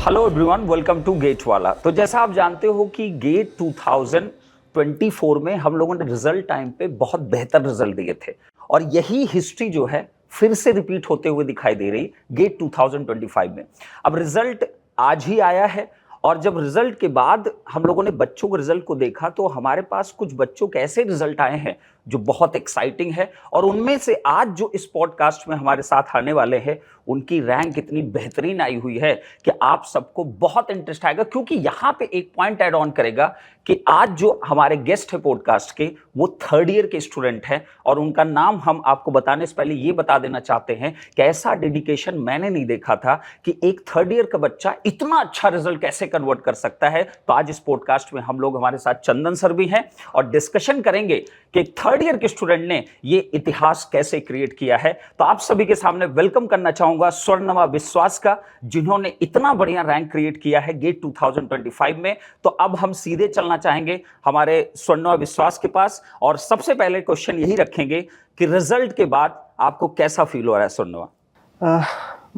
Hello everyone, welcome to GATE Wallah. तो जैसा आप जानते हो कि गेट 2024 में हम लोगों ने रिजल्ट टाइम पे बहुत बेहतर रिजल्ट दिए थे और यही हिस्ट्री जो है फिर से रिपीट होते हुए दिखाई दे रही गेट 2025 में। अब रिजल्ट आज ही आया है और जब रिजल्ट के बाद हम लोगों ने बच्चों के रिजल्ट को देखा तो हमारे पास कुछ बच्चों के ऐसे रिजल्ट आए हैं जो बहुत एक्साइटिंग है और उनमें से आज जो इस पॉडकास्ट में हमारे साथ आने वाले हैं उनकी रैंक इतनी बेहतरीन आई हुई है कि आप सबको बहुत इंटरेस्ट आएगा, क्योंकि यहां पे एक पॉइंट ऐड ऑन करेगा कि आज जो हमारे गेस्ट है पॉडकास्ट के वो थर्ड ईयर के स्टूडेंट हैं और उनका नाम हम आपको बताने से पहले ये बता देना चाहते हैं कि ऐसा डेडिकेशन मैंने नहीं देखा था कि एक थर्ड ईयर का बच्चा इतना अच्छा रिजल्ट कैसे कन्वर्ट कर सकता है। तो आज इस पॉडकास्ट में हम लोग हमारे साथ चंदन सर भी हैं और डिस्कशन करेंगे कि एक थर्ड ईयर के स्टूडेंट ने ये इतिहास कैसे क्रिएट किया है। तो आप सभी के सामने वेलकम करना चाहूंगा स्वर्णवा विश्वास का, जिन्होंने इतना बढ़िया रैंक क्रिएट किया है गेट 2025 में। तो अब हम सीधे चलना चाहेंगे हमारे स्वर्णवा विश्वास के पास और सबसे पहले क्वेश्चन यही रखेंगे कि रिजल्ट के बाद आपको कैसा फील हो रहा है स्वर्णवा?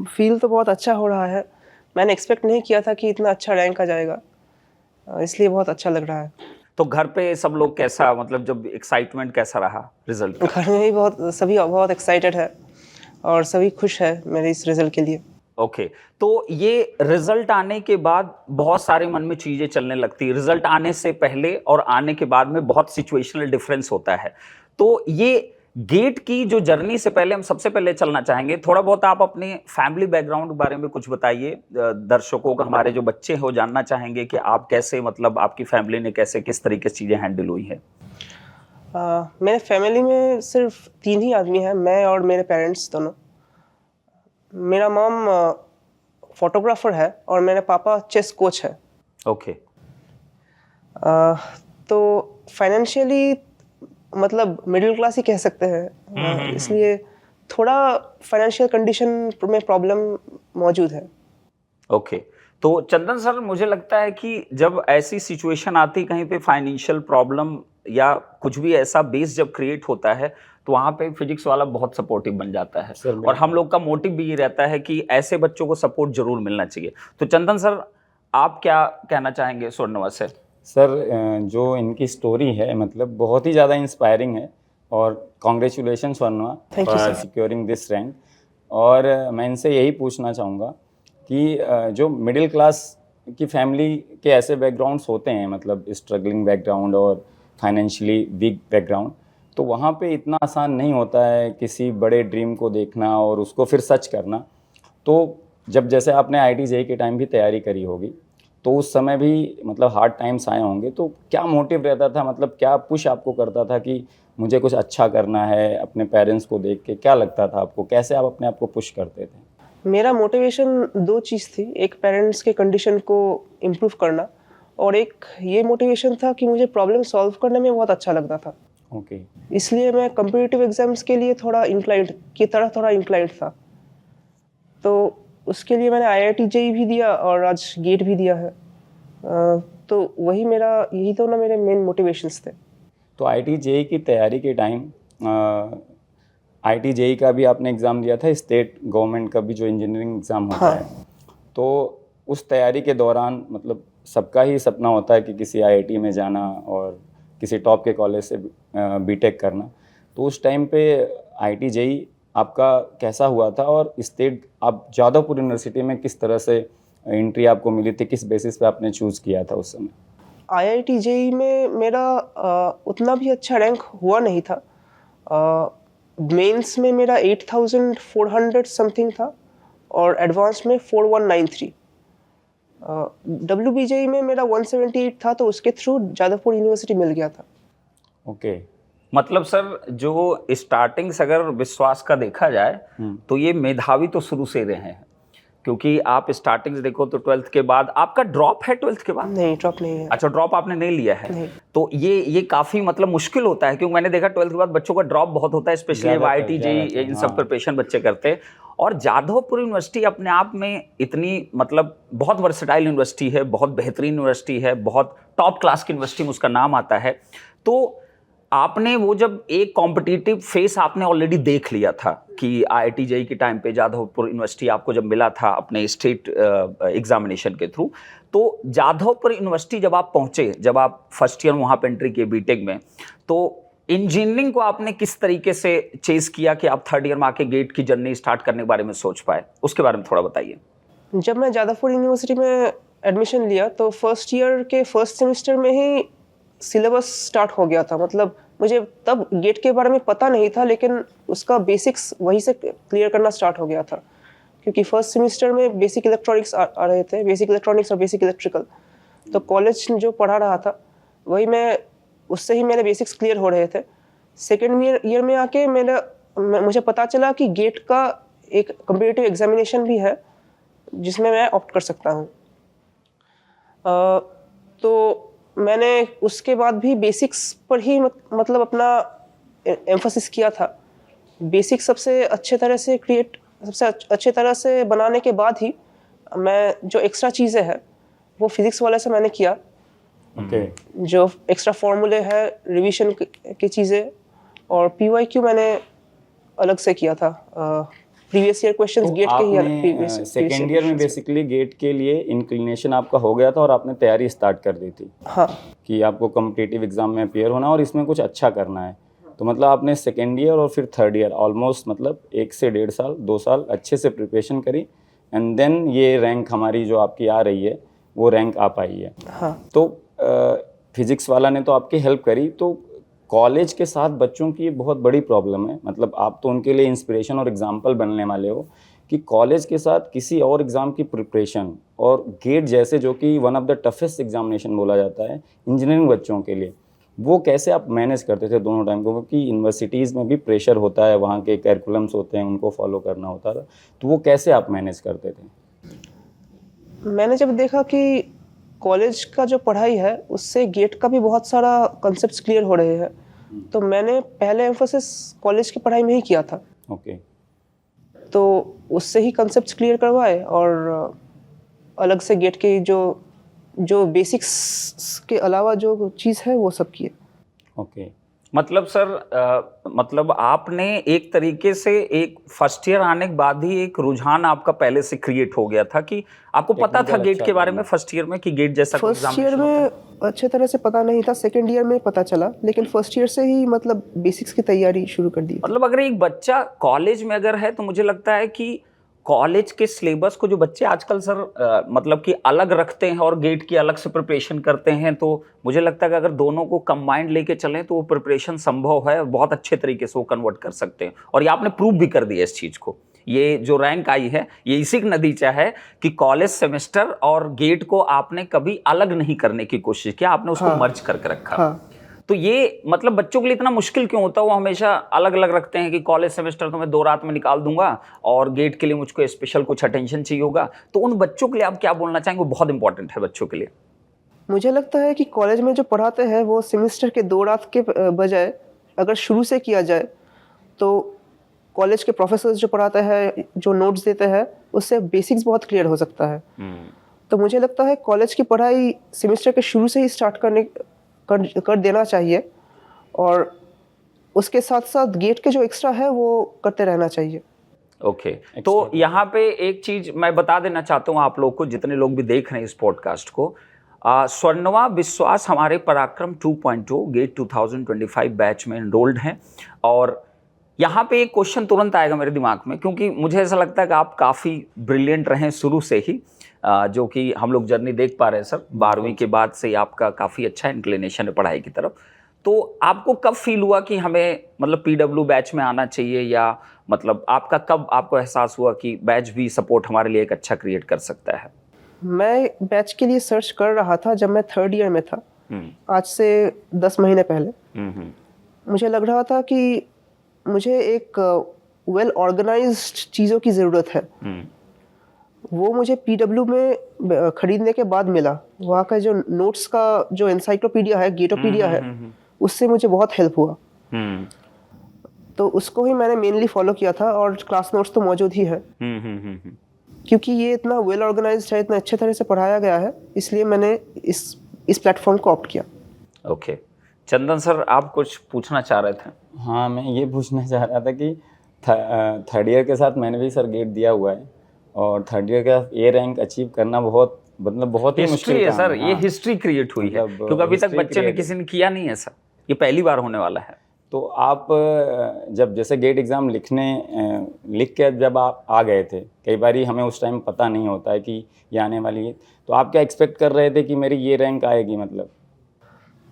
फील तो बहुत अच्छा हो रहा है। मैंने एक्सपेक्ट नहीं किया था कि इतना अच्छा रैंक आ जाएगा, इसलिए बहुत अच्छा लग रहा है। तो घर पे सब लोग कैसा, मतलब जब एक्साइटमेंट कैसा रहा रिजल्ट का? घर में भी सभी बहुत एक्साइटेड है और सभी खुश है मेरे इस रिजल्ट के लिए। ओके, तो ये रिजल्ट आने के बाद बहुत सारे मन में चीजें चलने लगती है। रिजल्ट आने से पहले और आने के बाद में बहुत सिचुएशनल डिफरेंस होता है। तो ये गेट की जो जर्नी से पहले हम सबसे पहले चलना चाहेंगे, थोड़ा बहुत आप अपने फैमिली बैकग्राउंड के बारे में कुछ बताइए। दर्शकों को, हमारे जो बच्चे हैं वो जानना चाहेंगे कि आप कैसे, मतलब आपकी फैमिली ने कैसे किस तरीके से चीजें हैंडल हुई है। मेरे फैमिली में सिर्फ 3 ही आदमी हैं, मैं और मेरे पेरेंट्स दोनों। मेरा मॉम फोटोग्राफर है और मेरे पापा चेस कोच है। ओके। तो फाइनेंशियली मतलब मिडिल क्लास ही कह सकते हैं, इसलिए थोड़ा फाइनेंशियल कंडीशन में प्रॉब्लम मौजूद है। ओके, तो चंदन सर, मुझे लगता है कि जब ऐसी सिचुएशन आती कहीं पे फाइनेंशियल प्रॉब्लम या कुछ भी ऐसा बेस जब क्रिएट होता है तो वहाँ पे फिजिक्स वाला बहुत सपोर्टिव बन जाता है और हम लोग का मोटिव भी ये रहता है कि ऐसे बच्चों को सपोर्ट जरूर मिलना चाहिए। तो चंदन सर, आप क्या कहना चाहेंगे स्वर्णवा से? सर, जो इनकी स्टोरी है मतलब बहुत ही ज़्यादा इंस्पायरिंग है और congratulation Swarnava for securing this rank. और मैं इनसे यही पूछना चाहूँगा कि जो मिडिल क्लास की फैमिली के ऐसे बैकग्राउंड्स होते हैं, मतलब स्ट्रगलिंग बैकग्राउंड और फाइनेंशियली वीक बैकग्राउंड, तो वहाँ पे इतना आसान नहीं होता है किसी बड़े ड्रीम को देखना और उसको फिर सच करना। तो जब जैसे आपने IIT JEE के टाइम भी तैयारी करी होगी तो उस समय भी मतलब हार्ड टाइम्स आए होंगे, तो क्या मोटिव रहता था, मतलब क्या पुश आपको करता था कि मुझे कुछ अच्छा करना है? अपने पेरेंट्स को देख के क्या लगता था आपको, कैसे आप अपने आप को पुश करते थे? मेरा मोटिवेशन 2 चीज़ थी, एक पेरेंट्स के कंडीशन को इम्प्रूव करना और एक ये मोटिवेशन था कि मुझे प्रॉब्लम सॉल्व करने में बहुत अच्छा लगता था। ओके। इसलिए मैं कॉम्पिटिटिव एग्जाम्स के लिए थोड़ा इंक्लाइंड था। तो उसके लिए मैंने IIT JEE भी दिया और आज गेट भी दिया है। तो यही तो ना मेरे मेन मोटिवेशंस थे। तो IIT JEE की तैयारी के टाइम IIT JEE का भी आपने एग्ज़ाम दिया था, स्टेट गवर्नमेंट का भी जो इंजीनियरिंग एग्ज़ाम होता है। तो उस तैयारी के दौरान मतलब सबका ही सपना होता है कि किसी IIT में जाना और किसी टॉप के कॉलेज से BTech करना। तो उस टाइम पे IIT JEE आपका कैसा हुआ था और स्टेट आप जादवपुर यूनिवर्सिटी में किस तरह से एंट्री आपको मिली थी, किस बेसिस पे आपने चूज़ किया था उस समय? IIT JEE में मेरा उतना भी अच्छा रैंक हुआ नहीं था। मेंस में मेरा 8400 समथिंग था और एडवांस में 4193। WBJE में मेरा 178 था, तो उसके थ्रू जादवपुर यूनिवर्सिटी मिल गया था। ओके, मतलब सर जो स्टार्टिंग से अगर विश्वास का देखा जाए तो ये मेधावी तो शुरू से रहे हैं, क्योंकि आप स्टार्टिंग से देखो तो 12th के बाद आपका ड्रॉप है 12th के बाद? नहीं, ड्रॉप नहीं है। अच्छा, ड्रॉप आपने नहीं लिया है? नहीं। तो ये काफी मतलब मुश्किल होता है, क्योंकि मैंने देखा 12th के बाद बच्चों का ड्रॉप बहुत होता है, स्पेशली IIT JEE इन सब प्रिपरेशन बच्चे करते हैं। और जादवपुर यूनिवर्सिटी अपने आप में इतनी मतलब बहुत वर्सेटाइल यूनिवर्सिटी है, बहुत बेहतरीन यूनिवर्सिटी है, बहुत टॉप क्लास की यूनिवर्सिटी में उसका नाम आता है। तो आपने वो जब एक कॉम्पिटिटिव फेस आपने ऑलरेडी देख लिया था कि IIT JEE के टाइम पे जाधवपुर यूनिवर्सिटी आपको जब मिला था अपने स्टेट एग्जामिनेशन के थ्रू, तो जाधवपुर यूनिवर्सिटी जब आप पहुंचे, जब आप फर्स्ट ईयर वहाँ पे एंट्री किए बीटेक में, तो इंजीनियरिंग को आपने किस तरीके से चेस किया कि आप थर्ड ईयर में आके गेट की जर्नी स्टार्ट करने के बारे में सोच पाए? उसके बारे में थोड़ा बताइए। जब मैं जादवपुर यूनिवर्सिटी में एडमिशन लिया तो फर्स्ट ईयर के फर्स्ट सेमेस्टर में ही सिलेबस स्टार्ट हो गया था। मतलब मुझे तब गेट के बारे में पता नहीं था, लेकिन उसका बेसिक्स वहीं से क्लियर करना स्टार्ट हो गया था, क्योंकि फर्स्ट सेमेस्टर में बेसिक इलेक्ट्रॉनिक्स आ रहे थे, बेसिक इलेक्ट्रॉनिक्स और बेसिक इलेक्ट्रिकल। तो कॉलेज जो पढ़ा रहा था वही मैं, उससे ही मेरे बेसिक्स क्लियर हो रहे थे। सेकेंड ईयर में आके मुझे पता चला कि गेट का एक कम्पिटिटिव एग्जामिनेशन भी है जिसमें मैं ऑप्ट कर सकता हूँ। तो मैंने उसके बाद भी बेसिक्स पर ही मतलब अपना एम्फोसिस किया था। बेसिक्स सबसे अच्छे तरह से बनाने के बाद ही मैं जो एक्स्ट्रा चीज़ें हैं वो फिज़िक्स वाले से मैंने किया। जो एक्स्ट्रा फॉर्मूले है, रिवीजन की चीज़ें, और PYQ मैंने अलग से किया था। प्रीवियस ईयर क्वेश्चंस गेट के ही अलग। सेकेंड ईयर में बेसिकली गेट के लिए इंक्लिनेशन आपका हो गया था और आपने तैयारी स्टार्ट कर दी थी। हाँ, कि आपको कॉम्पिटिटिव एग्जाम में अपियर होना और इसमें कुछ अच्छा करना है। तो मतलब आपने सेकेंड ईयर और फिर थर्ड ईयर ऑलमोस्ट मतलब 1 से 1.5 साल 2 साल अच्छे से प्रिपरेशन करी, एंड देन ये रैंक हमारी जो आपकी आ रही है वो रैंक आ पाई है। हाँ। तो फिजिक्स वाला ने तो आपकी हेल्प करी। तो कॉलेज के साथ बच्चों की बहुत बड़ी प्रॉब्लम है, मतलब आप तो उनके लिए इंस्पिरेशन और एग्जाम्पल बनने वाले हो कि कॉलेज के साथ किसी और एग्ज़ाम की प्रिपरेशन, और गेट जैसे जो कि one of the toughest examination बोला जाता है इंजीनियरिंग बच्चों के लिए, वो कैसे आप मैनेज करते थे दोनों टाइम को? क्योंकि यूनिवर्सिटीज़ में भी प्रेशर होता है, वहाँ के कैरिकुलम्स होते हैं, उनको फॉलो करना होता था। तो वो कैसे आप मैनेज करते थे? मैंने जब देखा कि कॉलेज का जो पढ़ाई है उससे गेट का भी बहुत सारा कॉन्सेप्ट्स क्लियर हो रहे हैं, तो मैंने पहले एम्फोसिस कॉलेज की पढ़ाई में ही किया था। ओके। तो उससे ही कॉन्सेप्ट्स क्लियर करवाए, और अलग से गेट के जो बेसिक्स के अलावा जो चीज़ है वो सब किए। ओके। मतलब सर मतलब आपने एक तरीके से एक फर्स्ट ईयर आने के बाद ही एक रुझान आपका पहले से क्रिएट हो गया था कि आपको पता था गेट के बारे में फर्स्ट ईयर में कि गेट जैसा कोई फर्स्ट ईयर में अच्छे तरह से पता नहीं था, सेकंड ईयर में पता चला, लेकिन फर्स्ट ईयर से ही मतलब बेसिक्स की तैयारी शुरू कर दी। मतलब अगर एक बच्चा कॉलेज में अगर है तो मुझे लगता है कि कॉलेज के सिलेबस को जो बच्चे आजकल सर मतलब कि अलग रखते हैं और गेट की अलग से प्रिपरेशन करते हैं, तो मुझे लगता है कि अगर दोनों को कंबाइंड लेके चलें तो वो प्रिपरेशन संभव है और बहुत अच्छे तरीके से वो कन्वर्ट कर सकते हैं। और ये आपने प्रूव भी कर दिया इस चीज़ को। ये जो रैंक आई है ये इसी का नतीजा है कि कॉलेज सेमेस्टर और गेट को आपने कभी अलग नहीं करने की कोशिश किया, आपने उसको मर्ज करके रखा। हाँ। तो ये मतलब बच्चों के लिए इतना मुश्किल क्यों होता है? वो हमेशा अलग अलग रखते हैं कि कॉलेज सेमेस्टर तो मैं 2 रात में निकाल दूंगा और गेट के लिए मुझको स्पेशल कुछ अटेंशन चाहिए होगा। तो उन बच्चों के लिए आप क्या बोलना चाहेंगे? वो बहुत इंपॉर्टेंट है बच्चों के लिए। मुझे लगता है कि कॉलेज में जो पढ़ाते हैं वो सेमेस्टर के 2 रात के बजाय अगर शुरू से किया जाए तो कॉलेज के प्रोफेसर्स जो पढ़ाते हैं, जो नोट्स देते हैं, उससे बेसिक्स बहुत क्लियर हो सकता है। तो मुझे लगता है कॉलेज की पढ़ाई सेमेस्टर के शुरू से ही स्टार्ट कर देना चाहिए, और उसके साथ साथ गेट के जो एक्स्ट्रा है वो करते रहना चाहिए। ओके। तो यहाँ पे एक चीज मैं बता देना चाहता हूँ आप लोग को, जितने लोग भी देख रहे हैं इस पॉडकास्ट को, स्वर्णवा विश्वास हमारे पराक्रम 2.0 गेट 2025 बैच में एनरोल्ड हैं। और यहाँ पे एक क्वेश्चन तुरंत आएगा मेरे दिमाग में, क्योंकि मुझे ऐसा लगता है कि आप काफ़ी ब्रिलियंट रहे शुरू से ही, जो कि हम लोग जर्नी देख पा रहे हैं सर। 12वीं के बाद से आपका काफ़ी अच्छा इंक्लिनेशन है पढ़ाई की तरफ। तो आपको कब फील हुआ कि हमें मतलब PW बैच में आना चाहिए, या मतलब आपका कब आपको एहसास हुआ कि बैच भी सपोर्ट हमारे लिए एक अच्छा क्रिएट कर सकता है? मैं बैच के लिए सर्च कर रहा था जब मैं थर्ड ईयर में था, आज से 10 महीने पहले। मुझे लग रहा था कि मुझे एक वेल ऑर्गेनाइज्ड चीज़ों की ज़रूरत है। वो मुझे PW में खरीदने के बाद मिला। वहाँ का जो नोट्स का जो एनसाइक्लोपीडिया है, गेटोपीडिया है, उससे मुझे बहुत हेल्प हुआ। तो उसको ही मैंने मेनली फॉलो किया था, और क्लास नोट्स तो मौजूद ही है। क्योंकि ये इतना वेल ऑर्गेनाइज्ड है, इतना अच्छे तरह से पढ़ाया गया है, इसलिए मैंने इस प्लेटफॉर्म को ऑप्ट किया। ओके, चंदन सर, आप कुछ पूछना चाह रहे थे? हाँ, मैं ये पूछना चाह रहा था कि थर्ड ईयर के साथ मैंने भी सर गेट दिया हुआ है, और थर्ड ईयर का ए रैंक अचीव करना बहुत बहुत ही हिस्ट्री मुश्किल है काम सर, है। ये हाँ। हिस्ट्री क्रिएट हुई है, मतलब क्योंकि अभी तक history बच्चे ने create किसी ने किया नहीं है सर, ये पहली बार होने वाला है। तो आप जब जैसे गेट एग्ज़ाम लिख के जब आप आ गए थे, कई बार हमें उस टाइम पता नहीं होता है कि ये आने वाली है, तो आप क्या एक्सपेक्ट कर रहे थे कि मेरी ये रैंक आएगी? मतलब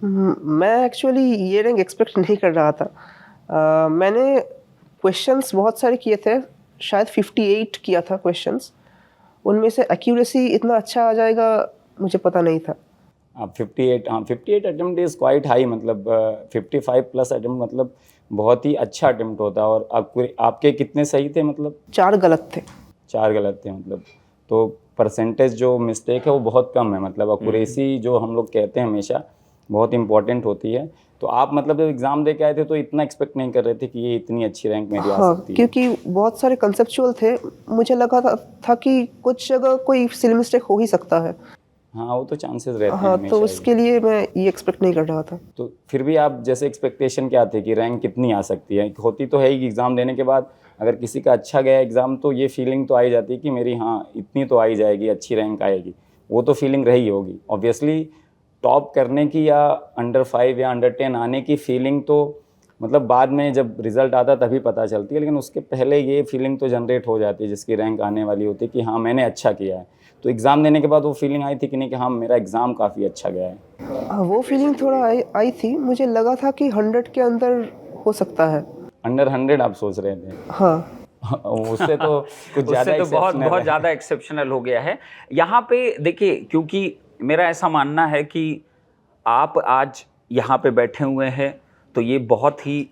मैं एक्चुअली ये रैंक एक्सपेक्ट नहीं कर रहा था। मैंने क्वेश्चंस बहुत सारे किए थे, शायद 58 किया था क्वेश्चंस, उनमें से एक्यूरेसी इतना अच्छा आ जाएगा मुझे पता नहीं था। आप 58, हाँ 58 अटेम्प्ट इज़ क्वाइट हाई, मतलब 55 प्लस अटेम्प्ट मतलब बहुत ही अच्छा अटेम्प्ट होता है। और आपके कितने सही थे? मतलब 4 गलत थे। 4 गलत थे, मतलब तो परसेंटेज जो मिस्टेक है वो बहुत कम है। मतलब एक्यूरेसी जो हम लोग कहते हैं हमेशा बहुत इंपॉर्टेंट होती है। तो आप मतलब जब एग्ज़ाम दे के आए थे तो इतना एक्सपेक्ट नहीं कर रहे थे कि ये इतनी अच्छी रैंक मेरी आ सकती है? क्योंकि बहुत सारे कंसेप्चुअल थे, मुझे लगा था कि कुछ जगह कोई सिली मिस्टेक हो ही सकता है। हाँ, वो तो चांसेस रहते हैं हाँ, हमेशा तो ही। उसके लिए मैं ये एक्सपेक्ट नहीं कर रहा था। तो फिर भी आप जैसे एक्सपेक्टेशन क्या थे कि रैंक कितनी आ सकती है? होती तो है ही एग्ज़ाम देने के बाद, अगर किसी का अच्छा गया एग्ज़ाम तो ये फीलिंग तो आई जाती है कि मेरी हाँ इतनी तो आई जाएगी, अच्छी रैंक आएगी, वो तो फीलिंग रही होगी। ऑब्वियसली टॉप करने की या अंडर 5 या अंडर 10 आने की फीलिंग तो मतलब बाद में जब रिज़ल्ट आता तभी पता चलती है, लेकिन उसके पहले ये फीलिंग तो जनरेट हो जाती है जिसकी रैंक आने वाली होती है कि हाँ मैंने अच्छा किया है। तो एग्ज़ाम देने के बाद वो फीलिंग आई थी कि नहीं कि हाँ मेरा एग्ज़ाम काफ़ी अच्छा गया है? वो फीलिंग थोड़ा आई थी, मुझे लगा था कि 100 के अंदर हो सकता है। अंडर 100 आप सोच रहे थे? हाँ। उससे तो कुछ ज़्यादा उससे तो बहुत exceptional बहुत है। ज़्यादा एक्सेप्शनल हो गया है। यहाँ पे देखिए, क्योंकि मेरा ऐसा मानना है कि आप आज यहाँ पे बैठे हुए हैं तो ये बहुत ही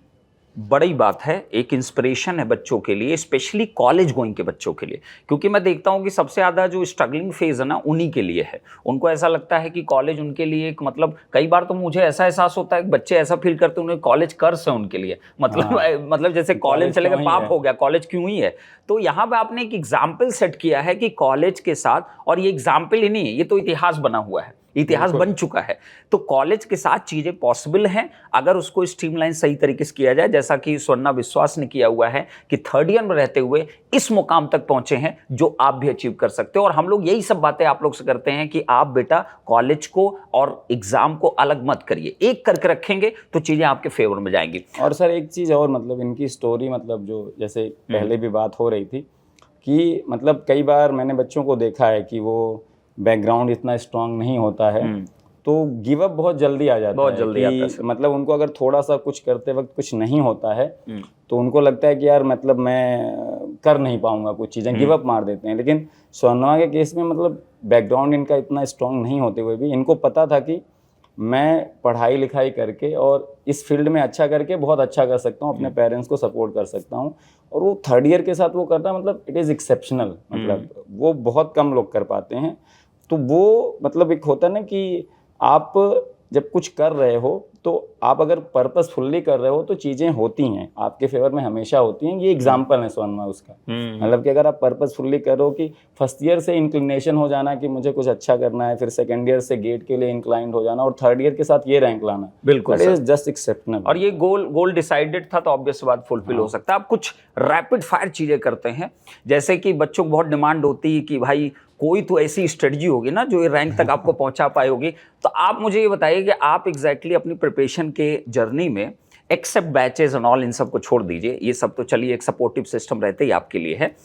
बड़ी बात है, एक इंस्पिरेशन है बच्चों के लिए, स्पेशली कॉलेज गोइंग के बच्चों के लिए। क्योंकि मैं देखता हूँ कि सबसे ज़्यादा जो स्ट्रगलिंग फेज़ है ना, उन्हीं के लिए है। उनको ऐसा लगता है कि कॉलेज उनके लिए एक मतलब, कई बार तो मुझे ऐसा एहसास होता है कि बच्चे ऐसा फील करते हैं उन्हें कॉलेज कर्स है उनके लिए, मतलब मतलब जैसे कॉलेज चले गए पाप हो गया, कॉलेज क्यों ही है। तो यहाँ पे आपने एक एग्जाम्पल सेट किया है कि कॉलेज के साथ, और ये एग्जाम्पल ही नहीं है, ये तो इतिहास बना हुआ है, इतिहास बन चुका है। तो कॉलेज के साथ चीजें पॉसिबल हैं अगर उसको स्ट्रीमलाइन सही तरीके से किया जाए, जैसा कि स्वर्णा विश्वास ने किया हुआ है कि थर्ड ईयर में रहते हुए इस मुकाम तक पहुंचे हैं जो आप भी अचीव कर सकते हो। और हम लोग यही सब बातें आप लोग से करते हैं कि आप बेटा कॉलेज को और एग्जाम को अलग मत करिए, एक करके रखेंगे तो चीजें आपके फेवर में जाएंगी। और सर एक चीज़ और, मतलब इनकी स्टोरी, मतलब जो जैसे पहले भी बात हो रही थी कि मतलब कई बार मैंने बच्चों को देखा है कि वो बैकग्राउंड इतना स्ट्रांग नहीं होता है, तो गिव अप बहुत जल्दी आ जाता है। बहुत जल्दी आता है कि मतलब उनको अगर थोड़ा सा कुछ करते वक्त कुछ नहीं होता है तो उनको लगता है कि यार मतलब मैं कर नहीं पाऊंगा कुछ चीज़ें, गिव अप मार देते हैं। लेकिन स्वर्णा के केस में मतलब बैकग्राउंड इनका इतना स्ट्रांग नहीं होते हुए भी इनको पता था कि मैं पढ़ाई लिखाई करके और इस फील्ड में अच्छा करके बहुत अच्छा कर सकता हूँ, अपने पेरेंट्स को सपोर्ट कर सकता हूँ। और वो थर्ड ईयर के साथ वो करता है, मतलब इट इज़ एक्सेप्शनल, मतलब वो बहुत कम लोग कर पाते हैं। तो वो मतलब एक होता है ना कि आप जब कुछ कर रहे हो तो आप अगर पर्पसफुल्ली कर रहे हो तो चीज़ें होती हैं, आपके फेवर में हमेशा होती हैं। ये एग्जाम्पल है स्वर्णा उसका, मतलब कि अगर आप पर्पसफुल्ली करो कि फर्स्ट ईयर से इंक्लिनेशन हो जाना कि मुझे कुछ अच्छा करना है, फिर सेकंड ईयर से गेट के लिए इंक्लाइंड हो जाना और थर्ड ईयर के साथ ये रैंक लाना, बिल्कुल दैट इज जस्ट एक्सेप्शनल। और ये गोल डिसाइडेड था तो ऑब्वियस बात फुलफिल हो सकता है। आप कुछ रैपिड फायर चीजें करते हैं, जैसे कि बच्चों को बहुत डिमांड होती है कि भाई कोई तो ऐसी स्ट्रेटजी होगी ना जो ये रैंक तक आपको पहुंचा पाई होगी। तो आप मुझे ये बताइए कि आप एग्जैक्टली अपनी प्रिपरेशन के जर्नी में, एक्सेप्ट बैचेस एंड ऑल, इन सब को छोड़ दीजिए, ये सब तो चलिए एक सपोर्टिव सिस्टम रहते ही आपके लिए है,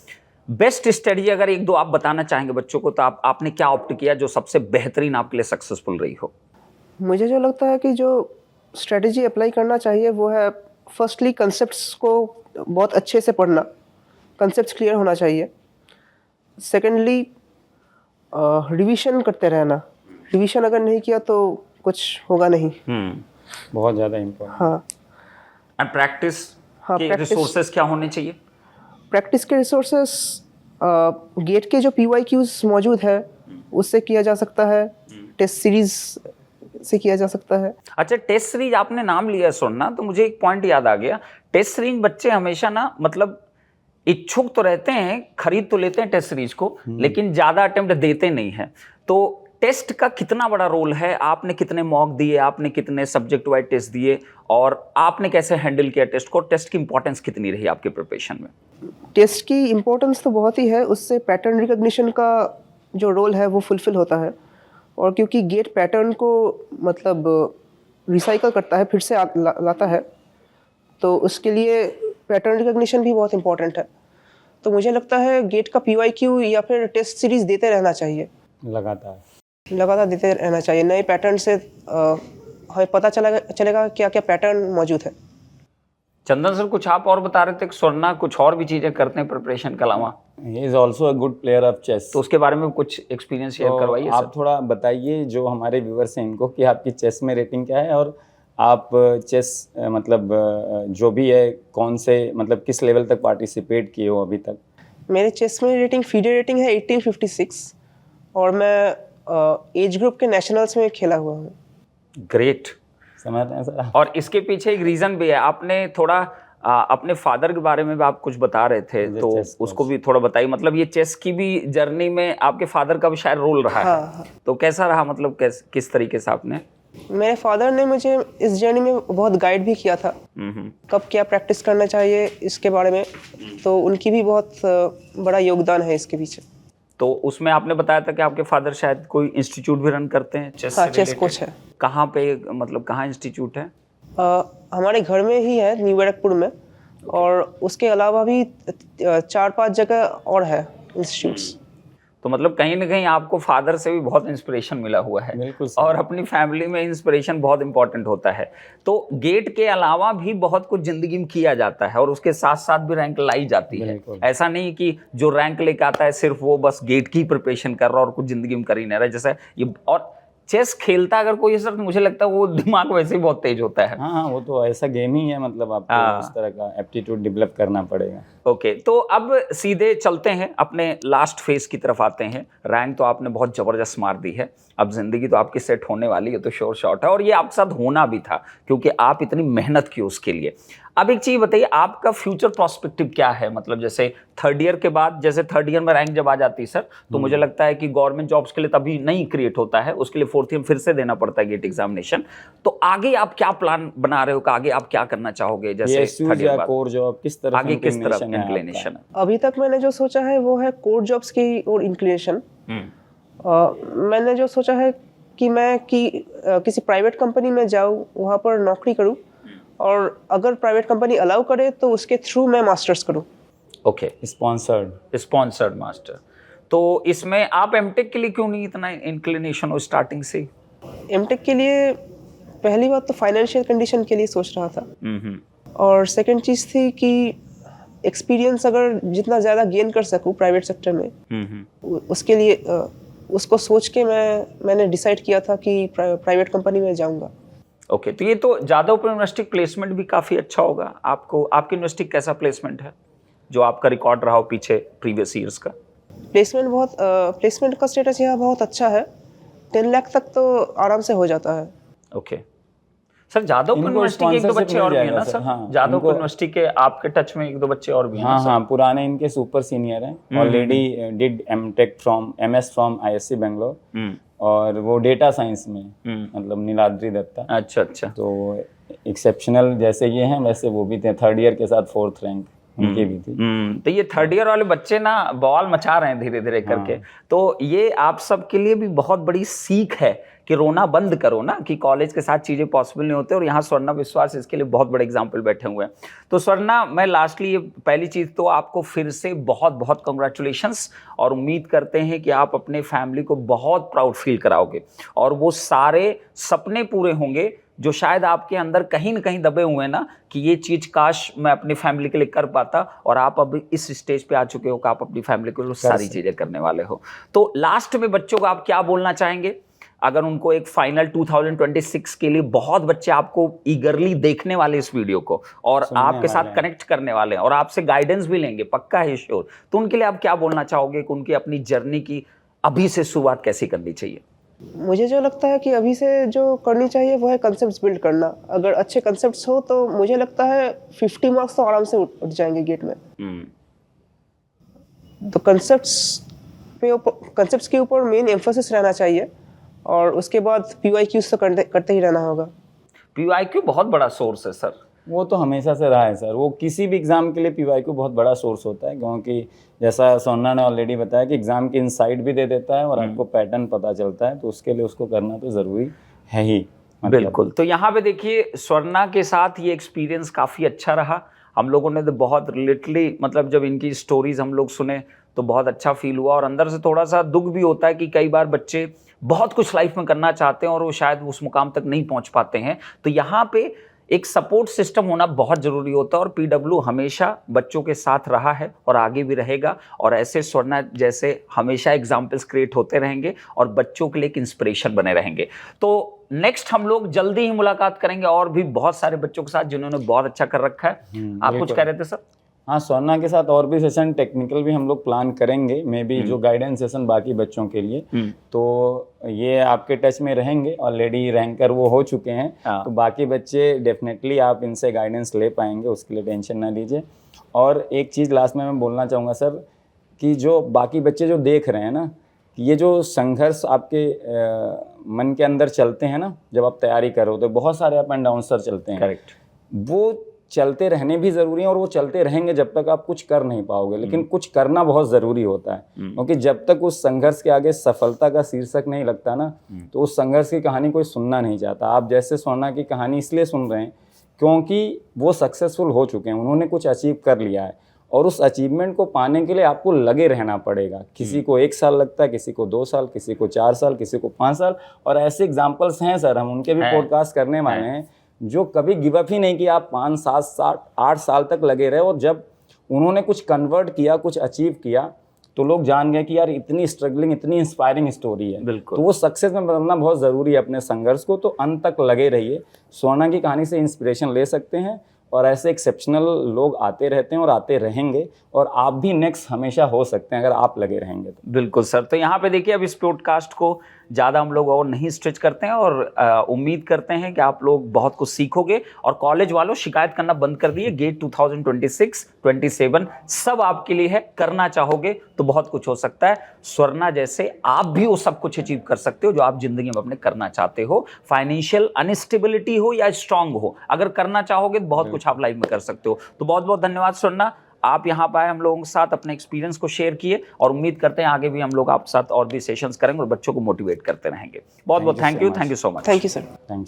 बेस्ट स्ट्रेटजी अगर एक दो आप बताना चाहेंगे बच्चों को, तो आपने क्या ऑप्ट किया जो सबसे बेहतरीन आपके लिए सक्सेसफुल रही हो? मुझे जो लगता है कि जो स्ट्रेटजी अप्लाई करना चाहिए वो है, फर्स्टली कंसेप्ट्स को बहुत अच्छे से पढ़ना, कंसेप्ट्स क्लियर होना चाहिए। सेकेंडली रिवीजन करते रहना, रिवीजन अगर नहीं किया तो कुछ होगा नहीं। बहुत ज़्यादा इम्पोर्टेंट। हाँ, एंड प्रैक्टिस के रिसोर्सेज क्या होने चाहिए? प्रैक्टिस के रिसोर्सेस गेट के जो PYQs मौजूद है उससे किया जा सकता है, टेस्ट सीरीज से किया जा सकता है। अच्छा, टेस्ट सीरीज आपने नाम लिया सुनना तो मुझे एक पॉइंट याद आ गया। टेस्ट सीरीज बच्चे हमेशा ना मतलब इच्छुक तो रहते हैं, खरीद तो लेते हैं टेस्ट सीरीज को, लेकिन ज़्यादा अटेम्प्ट देते नहीं हैं। तो टेस्ट का कितना बड़ा रोल है? आपने कितने मॉक दिए, आपने कितने सब्जेक्ट वाइज टेस्ट दिए और आपने कैसे हैंडल किया टेस्ट को? टेस्ट की इंपॉर्टेंस कितनी रही आपके प्रिपरेशन में? टेस्ट की इम्पोर्टेंस तो बहुत ही है, उससे पैटर्न रिकग्निशन का जो रोल है वो फुलफिल होता है। और क्योंकि गेट पैटर्न को मतलब रिसाइकल करता है, फिर से लाता है, तो उसके लिए पैटर्न रिकग्निशन भी बहुत इंपॉर्टेंट है। तो मुझे लगता है गेट का PYQ या फिर टेस्ट सीरीज देते रहना चाहिए, लगातार देते रहना चाहिए। नए पैटर्न से हमें पता चलेगा क्या क्या पैटर्न मौजूद है। चंदन सर, कुछ आप और बता रहे थे कि स्वर्णा कुछ और भी चीजें करते हैं प्रिपरेशन के अलावा? He is also a good player of chess. तो उसके बारे में कुछ एक्सपीरियंस शेयर करवाइए आप सर। थोड़ा बताइए जो हमारे व्यूअर्स हैं इनको कि आपकी चेस में रेटिंग क्या है और आप चेस मतलब जो भी है कौन से मतलब किस लेवल तक पार्टिसिपेट किए हो अभी तक? मेरे चेस में रेटिंग फीडे रेटिंग है 1856 और मैं एज ग्रुप के नेशनल्स में खेला हुआ हूँ। ग्रेट। समझ रहे हैं सर? और इसके पीछे एक रीजन भी है, आपने थोड़ा अपने फादर के बारे में भी आप कुछ बता रहे थे, तो उसको भी थोड़ा बताइए। मतलब ये चेस की भी जर्नी में आपके फादर का भी शायद रोल रहा है। हाँ। तो कैसा रहा, मतलब किस तरीके से आपने? मेरे फादर ने मुझे इस जर्नी में बहुत गाइड भी किया था, कब क्या प्रैक्टिस करना चाहिए इसके बारे में, तो उनकी भी बहुत बड़ा योगदान है इसके पीछे। तो उसमें आपने बताया था कि आपके फादर शायद कोई इंस्टीट्यूट भी रन करते हैं चेस हाँ, से चेस related? कोच है। कहाँ पे, मतलब कहाँ इंस्टीट्यूट है? हमारे घर में ही है, न्यू बैरकपुर में, और उसके अलावा भी 4-5 जगह और है इंस्टीट्यूट्स। तो मतलब कहीं ना कहीं आपको फादर से भी बहुत इंस्पिरेशन मिला हुआ है। बिल्कुल सर। और अपनी फैमिली में इंस्पिरेशन बहुत इंपॉर्टेंट होता है। तो गेट के अलावा भी बहुत कुछ जिंदगी में किया जाता है और उसके साथ साथ भी रैंक लाई जाती है। ऐसा नहीं कि जो रैंक लेके आता है सिर्फ वो बस गेट की प्रिपरेशन कर रहा है और कुछ जिंदगी में कर ही नहीं रहा है। जैसे ये और चेस खेलता अगर कोई सर, मुझे लगता है वो दिमाग वैसे ही बहुत तेज होता है। हाँ, वो तो ऐसा गेम ही है, मतलब आपको इस तरह का एप्टीट्यूड डेवलप करना पड़ेगा। ओके, तो अब सीधे चलते हैं अपने लास्ट फेज की तरफ आते हैं। रैंक तो आपने बहुत जबरदस्त मार दी है, अब जिंदगी तो आपकी सेट होने वाली है, तो श्योर शॉट है, और ये आपके साथ होना भी था क्योंकि आप इतनी मेहनत की उसके लिए। अब एक चीज बताइए, आपका फ्यूचर प्रोस्पेक्टिव क्या है? मतलब जैसे थर्ड ईयर के बाद, जैसे थर्ड ईयर में रैंक जब आ जाती है सर, तो मुझे लगता है कि गवर्नमेंट जॉब्स के लिए तभी नहीं क्रिएट होता है, उसके लिए फोर्थ ईयर फिर से देना पड़ता है गेट एग्जामिनेशन। तो आगे आप क्या प्लान बना रहे हो, आगे आप क्या करना चाहोगे? जैसे थर्ड ईयर बाद कोर जॉब किस तरफ, आगे किस तरफ इंक्लिनेशन है? अभी तक मैंने जो सोचा है वो है कोर जॉब्स की और इंक्लिनेशन। मैंने जो सोचा है कि मैं किसी प्राइवेट कंपनी में जाऊँ, वहाँ पर नौकरी करूँ, और अगर प्राइवेट कंपनी अलाउ करे तो उसके थ्रू मैं मास्टर्स करूँ। Okay, sponsored master. तो इसमें आप एमटेक के लिए क्यों नहीं इतना इंक्लिनेशन हो स्टार्टिंग से? एमटेक के लिए पहली बात तो फाइनेंशियल कंडीशन के लिए सोच रहा था, और सेकंड चीज़ थी कि एक्सपीरियंस अगर जितना ज़्यादा गेन कर सकूँ प्राइवेट सेक्टर में, उसके लिए उसको सोच के मैंने डिसाइड किया था कि प्राइवेट कंपनी में जाऊंगा। ओके, तो ये तो जादवपुर यूनिवर्सिटी प्लेसमेंट भी काफ़ी अच्छा होगा आपको। आपकी यूनिवर्सिटी कैसा प्लेसमेंट है जो आपका रिकॉर्ड रहा हो पीछे प्रीवियस ईयर्स का? प्लेसमेंट का स्टेटस यहाँ बहुत अच्छा है, 10 लाख तक तो आराम से हो जाता है। ओके सर, जादवपुर यूनिवर्सिटी के एक दो बच्चे और भी हैं ना सर? हाँ, जादवपुर यूनिवर्सिटी के आपके टच में एक दो बच्चे और भी हैं? हाँ, पुराने इनके सुपर सीनियर हैं, already did MTech from MS from IISc Bangalore, और वो डेटा साइंस में, मतलब नीलाद्री दत्ता। अच्छा। तो एक्सेप्शनल जैसे ये हैं वैसे वो भी थे, थर्ड ईयर के साथ 4th रैंक उनकी भी थी। तो ये थर्ड ईयर वाले बच्चे ना बवाल मचा रहे हैं धीरे धीरे करके। तो ये आप सब के लिए भी बहुत बड़ी सीख है कि रोना बंद करो ना, कि कॉलेज के साथ चीज़ें पॉसिबल नहीं होते, और यहाँ स्वर्णा विश्वास इसके लिए बहुत बड़े एग्जाम्पल बैठे हुए हैं। तो स्वर्णा, मैं लास्टली ये पहली चीज़ तो आपको फिर से बहुत बहुत कंग्रेचुलेशंस, और उम्मीद करते हैं कि आप अपने फैमिली को बहुत प्राउड फील कराओगे और वो सारे सपने पूरे होंगे जो शायद आपके अंदर कहीं न कहीं दबे हुए हैं ना, कि ये चीज़ काश मैं अपनी फैमिली के लिए कर पाता, और आप अब इस स्टेज पे आ चुके हो कि आप अपनी फैमिली के लिए सारी चीज़ें करने वाले हो। तो लास्ट में बच्चों को आप क्या बोलना चाहेंगे, अगर उनको एक फाइनल 2026 के लिए बहुत बच्चे आपको ईगरली देखने वाले इस वीडियो को, और आपके साथ कनेक्ट करने वाले हैं और आपसे गाइडेंस भी लेंगे, पक्का है श्योर, तो उनके लिए आप क्या बोलना चाहोगे कि उनकी अपनी जर्नी की अभी से शुरुआत कैसी करनी चाहिए? मुझे जो लगता है कि अभी से जो करनी चाहिए वो है कंसेप्ट्स बिल्ड करना। अगर अच्छे कंसेप्ट्स हो तो मुझे लगता है 50 मार्क्स तो आराम से उठ जाएंगे गेट में। तो कंसेप्ट्स के ऊपर मेन एम्फोसिस रहना चाहिए, और उसके बाद PYQs तो करते ही रहना होगा। PYQ बहुत बड़ा सोर्स है सर। वो तो हमेशा से रहा है सर, वो किसी भी एग्ज़ाम के लिए PYQ बहुत बड़ा सोर्स होता है, क्योंकि जैसा सोना ने ऑलरेडी बताया कि एग्ज़ाम की इनसाइट भी दे देता है और आपको पैटर्न पता चलता है, तो उसके लिए उसको करना तो ज़रूरी है ही। बिल्कुल। तो यहाँ पे देखिए स्वर्णा के साथ ये एक्सपीरियंस काफ़ी अच्छा रहा। हम लोगों ने तो बहुत रिलेटली मतलब जब इनकी स्टोरीज हम लोग सुने तो बहुत अच्छा फील हुआ, और अंदर से थोड़ा सा दुख भी होता है कि कई बार बच्चे बहुत कुछ लाइफ में करना चाहते हैं और वो शायद उस मुकाम तक नहीं पहुंच पाते हैं। तो यहाँ पे एक सपोर्ट सिस्टम होना बहुत ज़रूरी होता है, और PW हमेशा बच्चों के साथ रहा है और आगे भी रहेगा, और ऐसे स्वर्णा जैसे हमेशा एग्जाम्पल्स क्रिएट होते रहेंगे और बच्चों के लिए एक इंस्पिरेशन बने रहेंगे। तो नेक्स्ट हम लोग जल्दी ही मुलाकात करेंगे और भी बहुत सारे बच्चों के साथ जिन्होंने बहुत अच्छा कर रखा है। आप कुछ कह रहे थे सर? हाँ, स्वर्णा के साथ और भी सेशन टेक्निकल भी हम लोग प्लान करेंगे, मे बी जो गाइडेंस सेशन बाकी बच्चों के लिए, तो ये आपके टच में रहेंगे। ऑलरेडी रैंकर वो हो चुके हैं, तो बाकी बच्चे डेफिनेटली आप इनसे गाइडेंस ले पाएंगे, उसके लिए टेंशन ना लीजिए। और एक चीज़ लास्ट में मैं बोलना चाहूँगा सर, कि जो बाकी बच्चे जो देख रहे हैं ना, कि ये जो संघर्ष आपके मन के अंदर चलते हैं ना, जब आप तैयारी करो तो बहुत सारे अप एंड डाउन सर चलते हैं। करेक्ट। वो चलते रहने भी ज़रूरी है और वो चलते रहेंगे जब तक आप कुछ कर नहीं पाओगे, लेकिन कुछ करना बहुत ज़रूरी होता है, क्योंकि जब तक उस संघर्ष के आगे सफलता का शीर्षक नहीं लगता ना, तो उस संघर्ष की कहानी कोई सुनना नहीं चाहता। आप जैसे स्वर्णा की कहानी इसलिए सुन रहे हैं क्योंकि वो सक्सेसफुल हो चुके हैं, उन्होंने कुछ अचीव कर लिया है, और उस अचीवमेंट को पाने के लिए आपको लगे रहना पड़ेगा। किसी को 1 साल लगता है, किसी को 2 साल, किसी को 4 साल, किसी को 5 साल, और ऐसे एग्जाम्पल्स हैं सर, हम उनके भी पॉडकास्ट करने वाले हैं, जो कभी गिव अप ही नहीं किया, 5, 7, 8 साल तक लगे रहे, और जब उन्होंने कुछ कन्वर्ट किया, कुछ अचीव किया, तो लोग जान गए कि यार इतनी स्ट्रगलिंग, इतनी इंस्पायरिंग स्टोरी है। बिल्कुल। तो वो सक्सेस में बदलना बहुत ज़रूरी है अपने संघर्ष को, तो अंत तक लगे रहिए। स्वर्णा की कहानी से इंस्पिरेशन ले सकते हैं, और ऐसे एक्सेप्शनल लोग आते रहते हैं और आते रहेंगे, और आप भी नेक्स्ट हमेशा हो सकते हैं अगर आप लगे रहेंगे तो। बिल्कुल सर। तो यहाँ पे देखिए अब इस पॉडकास्ट को ज़्यादा हम लोग और नहीं स्ट्रेच करते हैं, और उम्मीद करते हैं कि आप लोग बहुत कुछ सीखोगे, और कॉलेज वालों शिकायत करना बंद कर दिए। गेट 2026, 27 सब आपके लिए है, करना चाहोगे तो बहुत कुछ हो सकता है। स्वर्णा जैसे आप भी वो सब कुछ अचीव कर सकते हो जो आप जिंदगी में अपने करना चाहते हो। फाइनेंशियल अनस्टेबिलिटी हो या स्ट्रांग हो, अगर करना चाहोगे तो बहुत कुछ आप लाइफ में कर सकते हो। तो बहुत बहुत धन्यवाद स्वर्णा, आप यहाँ पाए, हम लोगों के साथ अपने एक्सपीरियंस को शेयर किए, और उम्मीद करते हैं आगे भी हम लोग आपके साथ और भी सेशंस करेंगे और बच्चों को मोटिवेट करते रहेंगे। बहुत बहुत thank you so much. Thank you sir. Thank you.